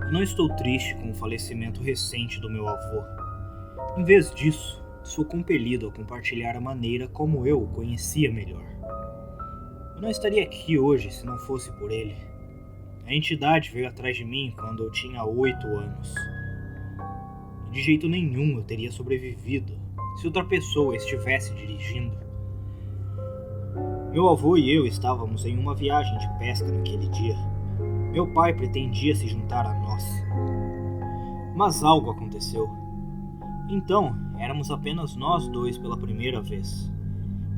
Eu não estou triste com o falecimento recente do meu avô. Em vez disso, sou compelido a compartilhar a maneira como eu o conhecia melhor. Eu não estaria aqui hoje se não fosse por ele. A entidade veio atrás de mim quando eu tinha 8 anos. E de jeito nenhum eu teria sobrevivido se outra pessoa estivesse dirigindo. Meu avô e eu estávamos em uma viagem de pesca naquele dia. Meu pai pretendia se juntar a nós. Mas algo aconteceu. Então, éramos apenas nós dois pela primeira vez.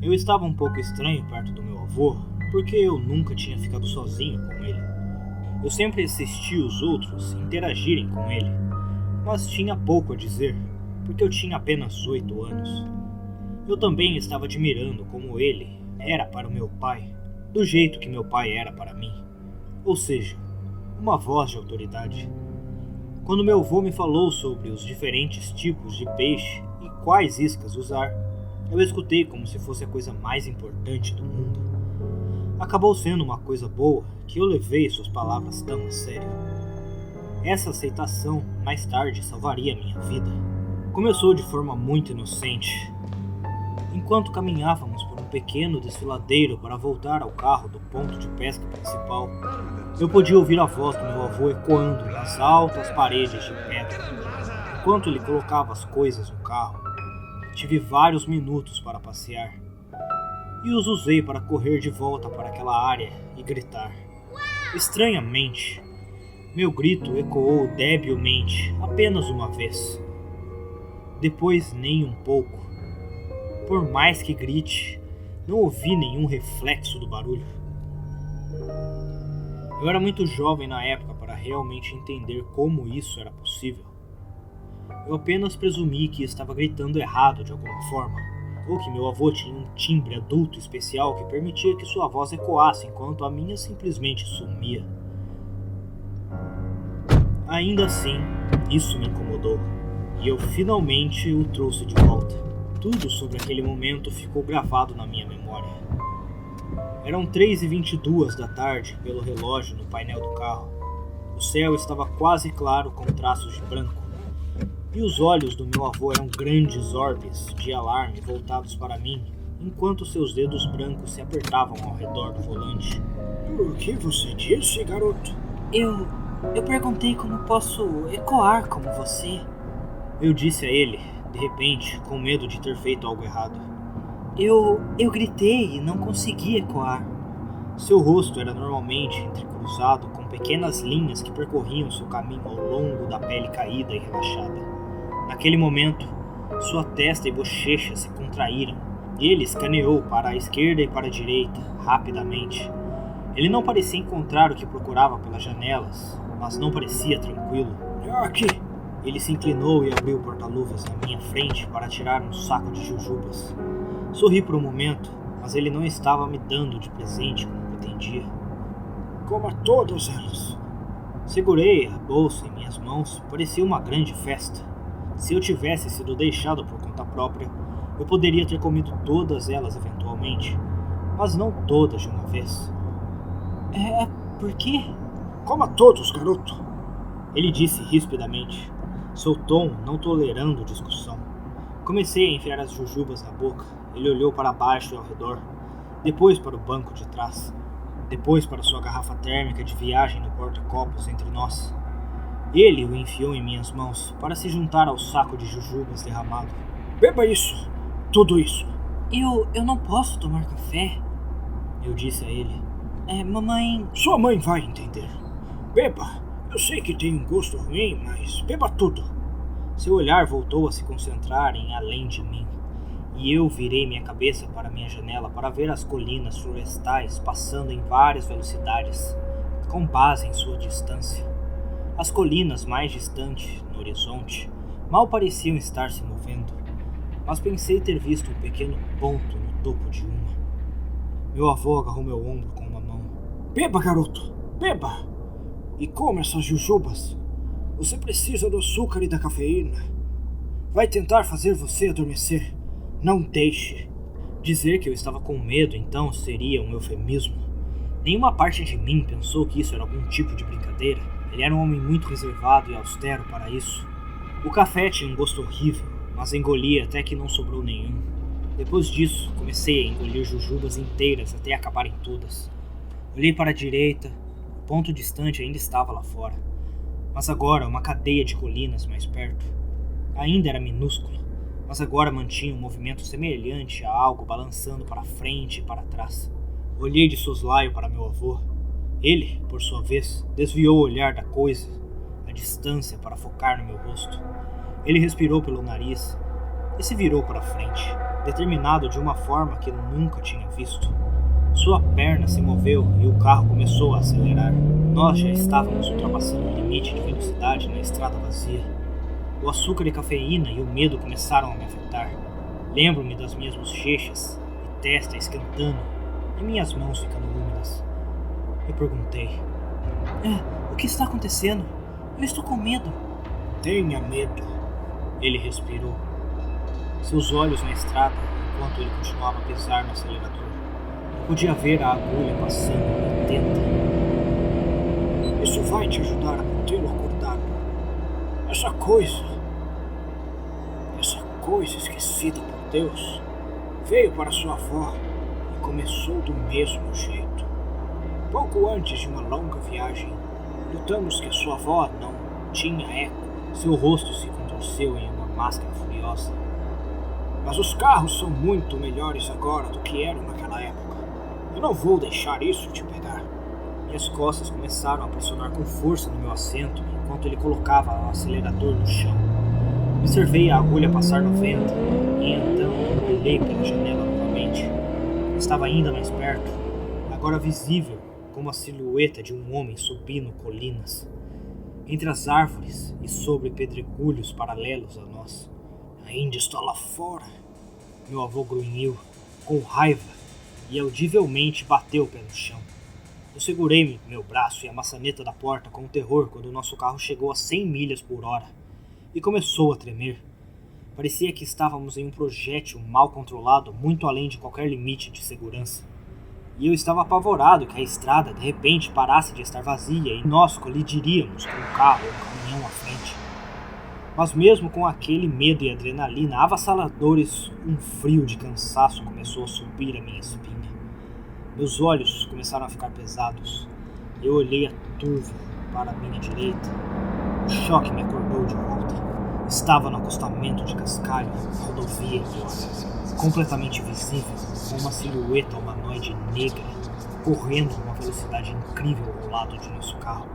Eu estava um pouco estranho perto do meu avô, porque eu nunca tinha ficado sozinho com ele. Eu sempre assisti os outros interagirem com ele, mas tinha pouco a dizer, porque eu tinha apenas 8 anos. Eu também estava admirando como ele era para o meu pai, do jeito que meu pai era para mim. Ou seja, uma voz de autoridade. Quando meu avô me falou sobre os diferentes tipos de peixe e quais iscas usar, eu escutei como se fosse a coisa mais importante do mundo. Acabou sendo uma coisa boa que eu levei suas palavras tão a sério. Essa aceitação mais tarde salvaria minha vida. Começou de forma muito inocente. Enquanto caminhávamos por um pequeno desfiladeiro para voltar ao carro do ponto de pesca principal, eu podia ouvir a voz do meu avô ecoando nas altas paredes de pedra, enquanto ele colocava as coisas no carro. Tive vários minutos para passear, e os usei para correr de volta para aquela área e gritar. Estranhamente, meu grito ecoou debilmente apenas uma vez. Depois nem um pouco. Por mais que grite, não ouvi nenhum reflexo do barulho. Eu era muito jovem na época para realmente entender como isso era possível. Eu apenas presumi que estava gritando errado de alguma forma, ou que meu avô tinha um timbre adulto especial que permitia que sua voz ecoasse enquanto a minha simplesmente sumia. Ainda assim, isso me incomodou, e eu finalmente o trouxe de volta. Tudo sobre aquele momento ficou gravado na minha memória. Eram 3h22 da tarde pelo relógio no painel do carro. O céu estava quase claro com traços de branco, e os olhos do meu avô eram grandes orbes de alarme voltados para mim, enquanto seus dedos brancos se apertavam ao redor do volante. O que você disse, garoto? Eu perguntei como posso ecoar como você. Eu disse a ele, de repente, com medo de ter feito algo errado. Eu gritei e não consegui ecoar. Seu rosto era normalmente entrecruzado com pequenas linhas que percorriam seu caminho ao longo da pele caída e relaxada. Naquele momento, sua testa e bochecha se contraíram, e ele escaneou para a esquerda e para a direita, rapidamente. Ele não parecia encontrar o que procurava pelas janelas, mas não parecia tranquilo. Aqui! Ele se inclinou e abriu o porta-luvas na minha frente para tirar um saco de jujubas. Sorri por um momento, mas ele não estava me dando de presente como pretendia. Coma todas elas. Segurei a bolsa em minhas mãos, parecia uma grande festa. Se eu tivesse sido deixado por conta própria, eu poderia ter comido todas elas eventualmente, mas não todas de uma vez. Por quê? Coma todos, garoto. Ele disse rispidamente, seu tom não tolerando discussão. Comecei a enfiar as jujubas na boca. Ele olhou para baixo e ao redor, depois para o banco de trás, depois para sua garrafa térmica de viagem no porta-copos entre nós. Ele o enfiou em minhas mãos para se juntar ao saco de jujubas derramado. Beba isso, tudo isso. Eu não posso tomar café, eu disse a ele. Mamãe... Sua mãe vai entender. Beba. Eu sei que tem um gosto ruim, mas beba tudo. Seu olhar voltou a se concentrar em além de mim, e eu virei minha cabeça para minha janela para ver as colinas florestais passando em várias velocidades, com base em sua distância. As colinas mais distantes, no horizonte, mal pareciam estar se movendo, mas pensei ter visto um pequeno ponto no topo de uma. Meu avô agarrou meu ombro com uma mão. Beba, garoto, beba! E coma essas jujubas. Você precisa do açúcar e da cafeína. Vai tentar fazer você adormecer. Não deixe. Dizer que eu estava com medo, então, seria um eufemismo. Nenhuma parte de mim pensou que isso era algum tipo de brincadeira. Ele era um homem muito reservado e austero para isso. O café tinha um gosto horrível, mas engoli até que não sobrou nenhum. Depois disso, comecei a engolir jujubas inteiras até acabarem todas. Olhei para a direita, o ponto distante ainda estava lá fora. Mas agora uma cadeia de colinas mais perto. Ainda era minúscula, mas agora mantinha um movimento semelhante a algo balançando para frente e para trás. Olhei de soslaio para meu avô. Ele, por sua vez, desviou o olhar da coisa, a distância, para focar no meu rosto. Ele respirou pelo nariz e se virou para frente, determinado de uma forma que nunca tinha visto. Sua perna se moveu e o carro começou a acelerar. Nós já estávamos ultrapassando o limite de velocidade na estrada vazia. O açúcar e cafeína e o medo começaram a me afetar. Lembro-me das minhas bochechas e testa esquentando e minhas mãos ficando úmidas. Eu perguntei: O que está acontecendo? Eu estou com medo. Tenha medo. Ele respirou. Seus olhos na estrada, enquanto ele continuava a pisar no acelerador. Eu podia ver a agulha passando 80. Isso vai te ajudar a mantê-lo acordado. Essa coisa esquecida por Deus, veio para sua avó e começou do mesmo jeito. Pouco antes de uma longa viagem, notamos que a sua avó não tinha eco. Seu rosto se contorceu em uma máscara furiosa. Mas os carros são muito melhores agora do que eram naquela época. Eu não vou deixar isso te pegar. Minhas costas começaram a pressionar com força no meu assento enquanto ele colocava o acelerador no chão. Observei a agulha passar no vento e então olhei pela janela novamente. Estava ainda mais perto, agora visível como a silhueta de um homem subindo colinas, entre as árvores e sobre pedregulhos paralelos a nós. Ainda está lá fora. Meu avô grunhiu, com raiva, e audivelmente bateu o pé no chão. Eu segurei meu braço e a maçaneta da porta com terror quando o nosso carro chegou a 100 milhas por hora e começou a tremer. Parecia que estávamos em um projétil mal controlado muito além de qualquer limite de segurança. E eu estava apavorado que a estrada de repente parasse de estar vazia e nós colidiríamos com um carro ou um caminhão à frente. Mas mesmo com aquele medo e adrenalina avassaladores, um frio de cansaço começou a subir a minha espinha. Meus olhos começaram a ficar pesados. Eu olhei a turva para a minha direita. O choque me acordou de volta. Estava no acostamento de Cascalho, a rodovia idiota, completamente visível, com uma silhueta humanoide negra, correndo a uma velocidade incrível ao lado de nosso carro.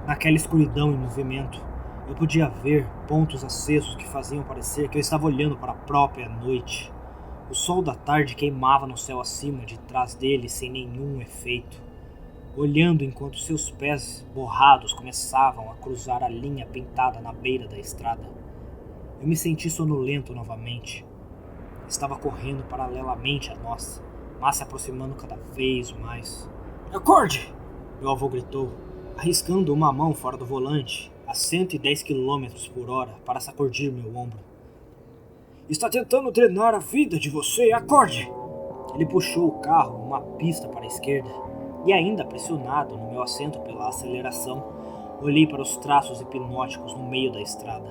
Naquela escuridão em movimento, eu podia ver pontos acesos que faziam parecer que eu estava olhando para a própria noite. O sol da tarde queimava no céu acima de trás dele sem nenhum efeito, olhando enquanto seus pés borrados começavam a cruzar a linha pintada na beira da estrada. Eu me senti sonolento novamente. Estava correndo paralelamente a nós, mas se aproximando cada vez mais. Acorde! Meu avô gritou, arriscando uma mão fora do volante a 110 km por hora para sacudir meu ombro. Está tentando drenar a vida de você, acorde! Ele puxou o carro uma pista para a esquerda e, ainda pressionado no meu assento pela aceleração, olhei para os traços hipnóticos no meio da estrada.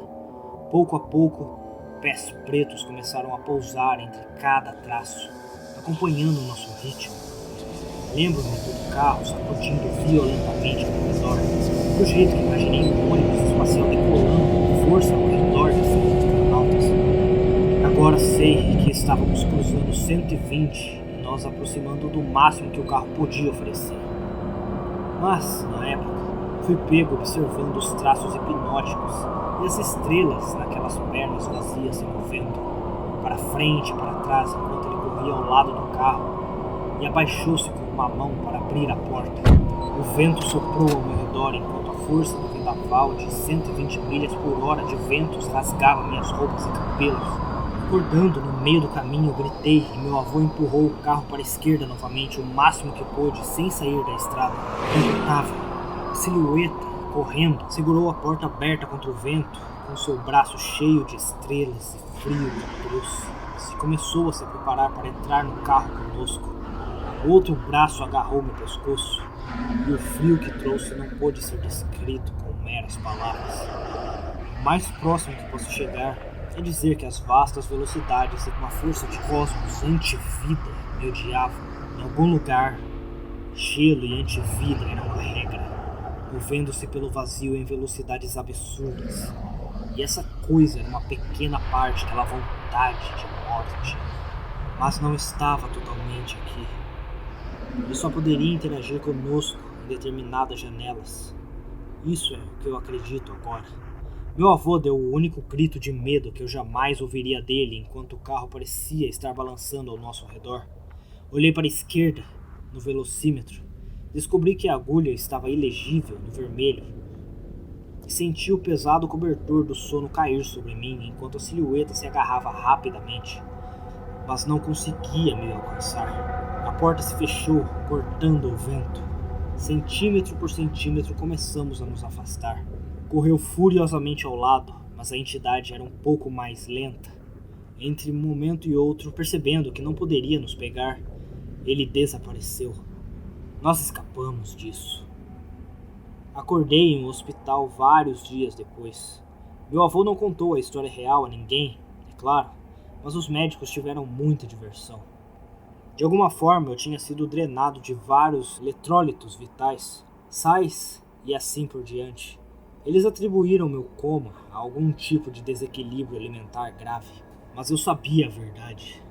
Pouco a pouco, pés pretos começaram a pousar entre cada traço, acompanhando o nosso ritmo. Lembro-me do carro sacudindo violentamente ao redor, do jeito que imaginei um ônibus espacial decolando com força ao redor de seus astronautas. Agora sei que estávamos cruzando 120 e nos aproximando do máximo que o carro podia oferecer. Mas, na época, fui pego observando os traços hipnóticos e as estrelas naquelas pernas vazias se movendo, para frente e para trás enquanto ele corria ao lado do carro, e abaixou-se com uma mão para abrir a porta. O vento soprou ao meu redor enquanto a força do vendaval de 120 milhas por hora de ventos rasgava minhas roupas e cabelos. Acordando no meio do caminho, eu gritei e meu avô empurrou o carro para a esquerda novamente o máximo que pôde sem sair da estrada. Inquietável, a silhueta, correndo, segurou a porta aberta contra o vento com seu braço cheio de estrelas e frio e atroz. Se começou a se preparar para entrar no carro conosco. Outro braço agarrou meu pescoço, e o frio que trouxe não pôde ser descrito com meras palavras. O mais próximo que posso chegar é dizer que as vastas velocidades e uma força de cosmos antivida me odiavam. Em algum lugar, gelo e antivida eram uma regra, movendo-se pelo vazio em velocidades absurdas. E essa coisa era uma pequena parte daquela vontade de morte, mas não estava totalmente aqui. Ele só poderia interagir conosco em determinadas janelas. Isso é o que eu acredito agora. Meu avô deu o único grito de medo que eu jamais ouviria dele enquanto o carro parecia estar balançando ao nosso redor. Olhei para a esquerda, no velocímetro. Descobri que a agulha estava ilegível no vermelho. E senti o pesado cobertor do sono cair sobre mim enquanto a silhueta se agarrava rapidamente. Mas não conseguia me alcançar. A porta se fechou, cortando o vento. Centímetro por centímetro começamos a nos afastar. Correu furiosamente ao lado, mas a entidade era um pouco mais lenta. Entre um momento e outro, percebendo que não poderia nos pegar, ele desapareceu. Nós escapamos disso. Acordei em um hospital vários dias depois. Meu avô não contou a história real a ninguém, é claro, mas os médicos tiveram muita diversão. De alguma forma eu tinha sido drenado de vários eletrólitos vitais, sais e assim por diante. Eles atribuíram meu coma a algum tipo de desequilíbrio alimentar grave, mas eu sabia a verdade.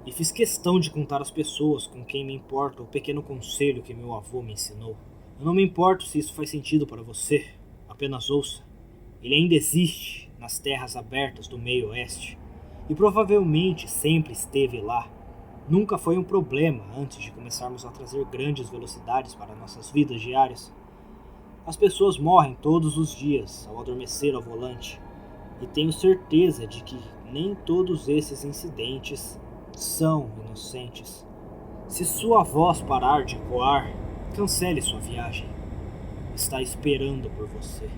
E fiz questão de contar às pessoas com quem me importa o pequeno conselho que meu avô me ensinou. Eu não me importo se isso faz sentido para você, apenas ouça. Ele ainda existe nas terras abertas do meio oeste, e provavelmente sempre esteve lá. Nunca foi um problema antes de começarmos a trazer grandes velocidades para nossas vidas diárias. As pessoas morrem todos os dias ao adormecer ao volante, e tenho certeza de que nem todos esses incidentes são inocentes. Se sua voz parar de ecoar, cancele sua viagem. Está esperando por você.